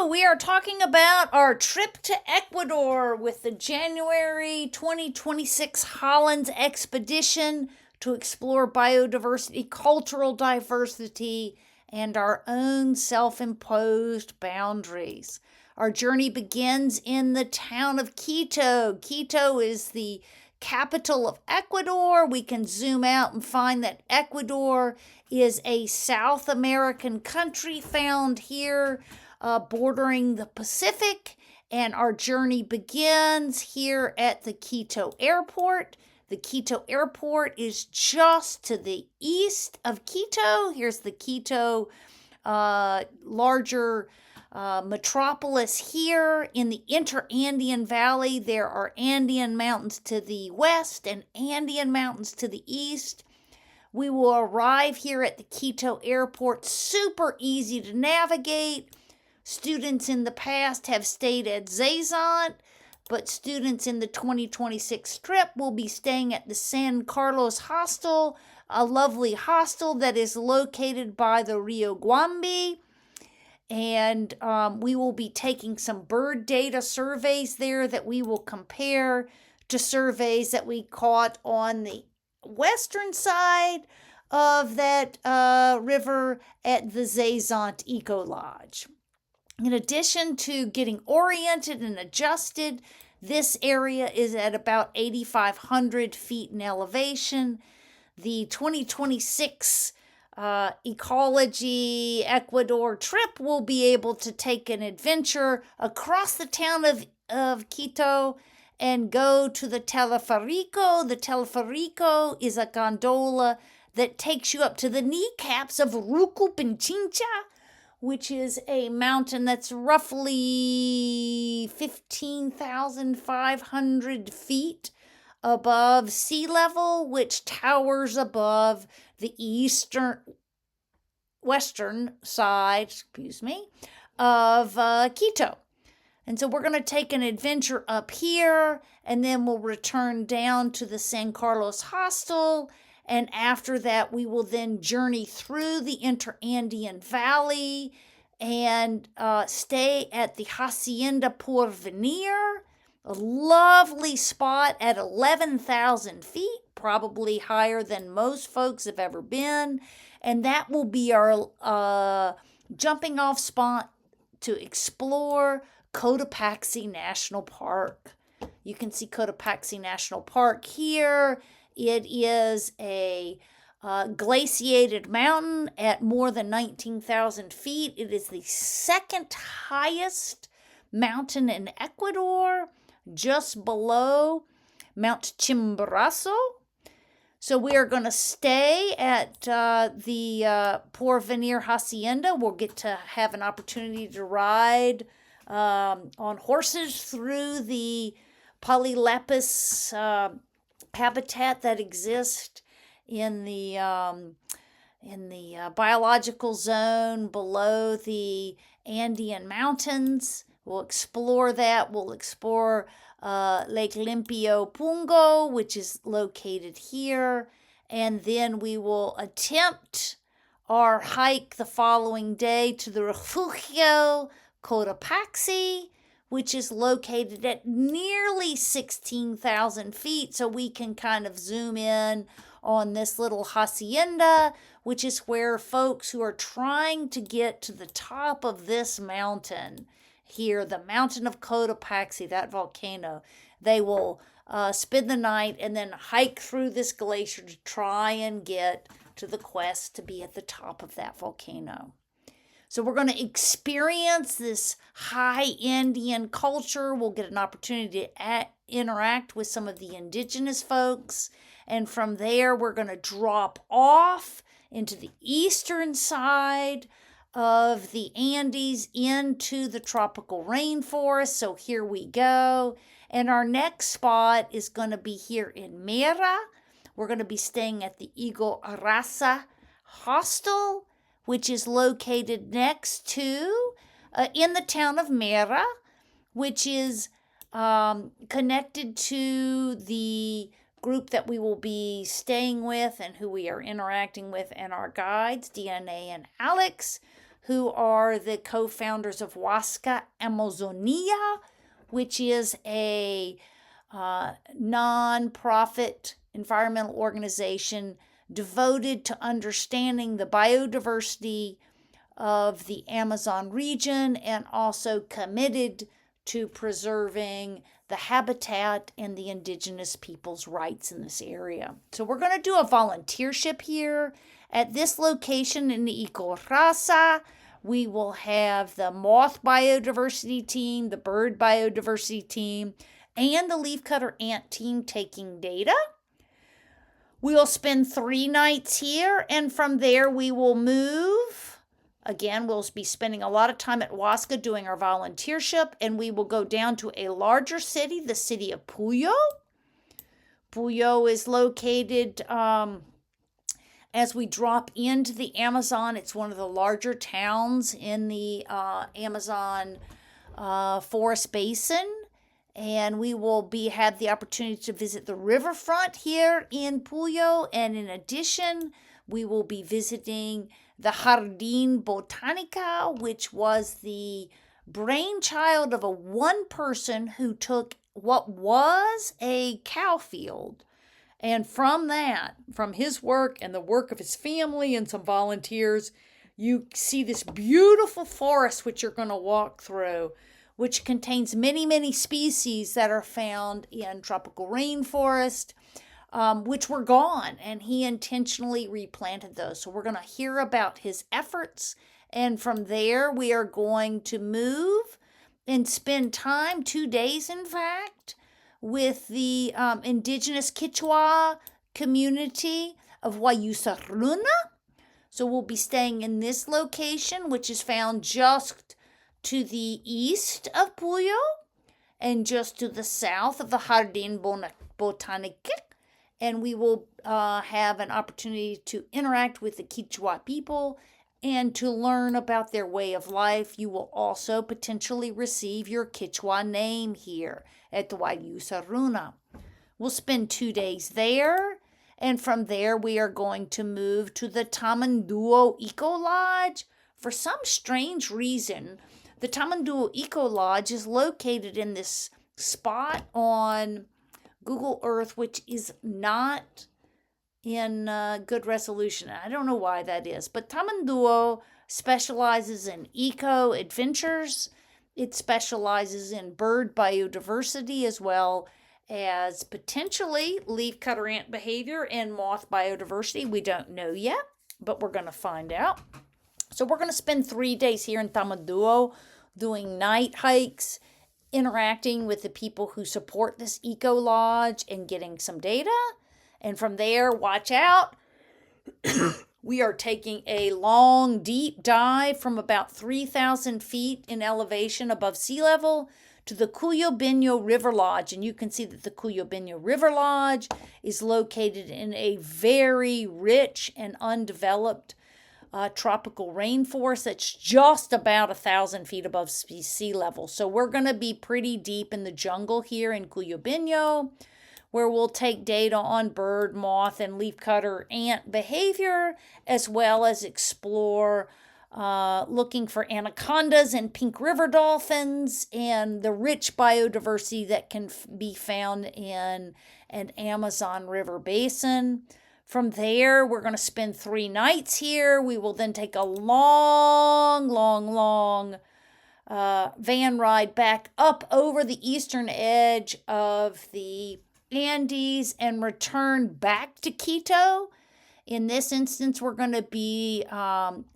we are talking about our trip to Ecuador with the January 2026 Holland expedition to explore biodiversity, cultural diversity, and our own self imposed boundaries. Our journey begins in the town of Quito. Quito is the capital of Ecuador. We can zoom out and find that Ecuador is a South American country found here bordering the Pacific. And our journey begins here at the Quito airport. The Quito airport is just to the east of Quito. Here's the Quito larger metropolis here. In the Interandean Valley, there are Andean mountains to the west and Andean mountains to the east. We will arrive here at the Quito airport, super easy to navigate. Students in the past have stayed at Zayzant, but students in the 2026 trip will be staying at the San Carlos Hostel, a lovely hostel that is located by the Rio Guambi. And we will be taking some bird data surveys there that we will compare to surveys that we caught on the western side of that river at the Zayzant Eco Lodge. In addition to getting oriented and adjusted, this area is at about 8,500 feet in elevation. The 2026 Ecology Ecuador trip will be able to take an adventure across the town of Quito and go to the Teleferico. The Teleferico is a gondola that takes you up to the kneecaps of Rucu Pinchincha, which is a mountain that's roughly 15,500 feet above sea level, which towers above the western side, of Quito. And so we're going to take an adventure up here, and then we'll return down to the San Carlos Hostel. And after that, we will then journey through the Interandean Valley and stay at the Hacienda Porvenir, a lovely spot at 11,000 feet, probably higher than most folks have ever been. And that will be our jumping off spot to explore Cotopaxi National Park. You can see Cotopaxi National Park here. It is a glaciated mountain at more than 19,000 feet. It is the second highest mountain in Ecuador, just below Mount Chimborazo. So we are going to stay at the Porvenir Hacienda. We'll get to have an opportunity to ride on horses through the polylepis habitat that exists in the biological zone below the Andean Mountains. We'll explore that. We'll explore Lake Limpio Pungo, which is located here. And then we will attempt our hike the following day to the Refugio Cotopaxi, which is located at nearly 16,000 feet. So we can kind of zoom in on this little hacienda, which is where folks who are trying to get to the top of this mountain here, the mountain of Cotopaxi, that volcano, they will spend the night and then hike through this glacier to try and get to the quest to be at the top of that volcano. So we're going to experience this high Indian culture. We'll get an opportunity to interact with some of the indigenous folks. And from there, we're going to drop off into the eastern side of the Andes into the tropical rainforest. So here we go. And our next spot is going to be here in Mera. We're going to be staying at the Igo Arasa Hostel, which is located next to, in the town of Mera, which is connected to the group that we will be staying with and who we are interacting with and our guides, DNA and Alex, who are the co-founders of Huasca Amazonia, which is a non-profit environmental organization devoted to understanding the biodiversity of the Amazon region and also committed to preserving the habitat and the indigenous people's rights in this area. So we're going to do a volunteership here at this location in the Ico. We will have the moth biodiversity team, the bird biodiversity team, and the leafcutter ant team taking data. We will spend 3 nights here, and from there we will move. Again, we'll be spending a lot of time at Huasca doing our volunteership, and we will go down to a larger city, the city of Puyo. Puyo is located as we drop into the Amazon. It's one of the larger towns in the Amazon forest basin. And we will have the opportunity to visit the riverfront here in Puyo. And in addition, we will be visiting the Jardín Botánica, which was the brainchild of one person who took what was a cow field. And from that, from his work and the work of his family and some volunteers, you see this beautiful forest which you're going to walk through, which contains many, many species that are found in tropical rainforest, which were gone, and he intentionally replanted those. So we're going to hear about his efforts, and from there we are going to move and spend time, 2 days in fact, with the indigenous Quechua community of Huayusaruna. So we'll be staying in this location, which is found just to the east of Puyo and just to the south of the Jardín Botánico. And we will have an opportunity to interact with the Quechua people and to learn about their way of life. You will also potentially receive your Quechua name here at the Huayusaruna. We'll spend 2 days there, and from there we are going to move to the Tamanduo Eco Lodge. For some strange reason, the Tamanduo Eco Lodge is located in this spot on Google Earth, which is not in good resolution. I don't know why that is, but Tamanduo specializes in eco adventures. It specializes in bird biodiversity as well as potentially leafcutter ant behavior and moth biodiversity. We don't know yet, but we're going to find out. So we're going to spend 3 days here in Tamanduo doing night hikes, interacting with the people who support this eco lodge and getting some data. And from there, watch out. We are taking a long, deep dive from about 3,000 feet in elevation above sea level to the Cuyobino River Lodge. And you can see that the Cuyobino River Lodge is located in a very rich and undeveloped tropical rainforest that's just about 1,000 feet above sea level. So we're going to be pretty deep in the jungle here in Cuyobino, where we'll take data on bird, moth, and leafcutter ant behavior, as well as explore looking for anacondas and pink river dolphins and the rich biodiversity that can be found in an Amazon River basin. From there, we're going to spend 3 nights here. We will then take a long van ride back up over the eastern edge of the Andes and return back to Quito. In this instance, we're going to be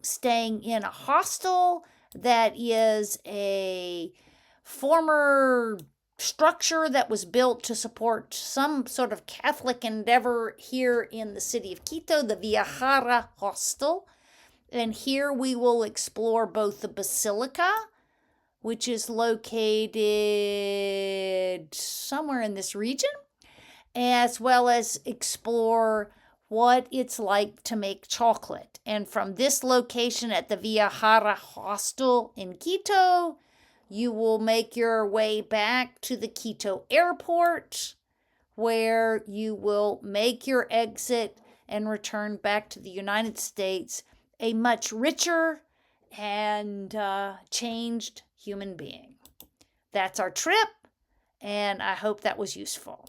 staying in a hostel that is a former structure that was built to support some sort of Catholic endeavor here in the city of Quito, the Viajara Hostel. And here we will explore both the Basilica, which is located somewhere in this region, as well as explore what it's like to make chocolate. And from this location at the Viajara Hostel in Quito, you will make your way back to the Quito airport, where you will make your exit and return back to the United States, a much richer and changed human being. That's our trip, and I hope that was useful.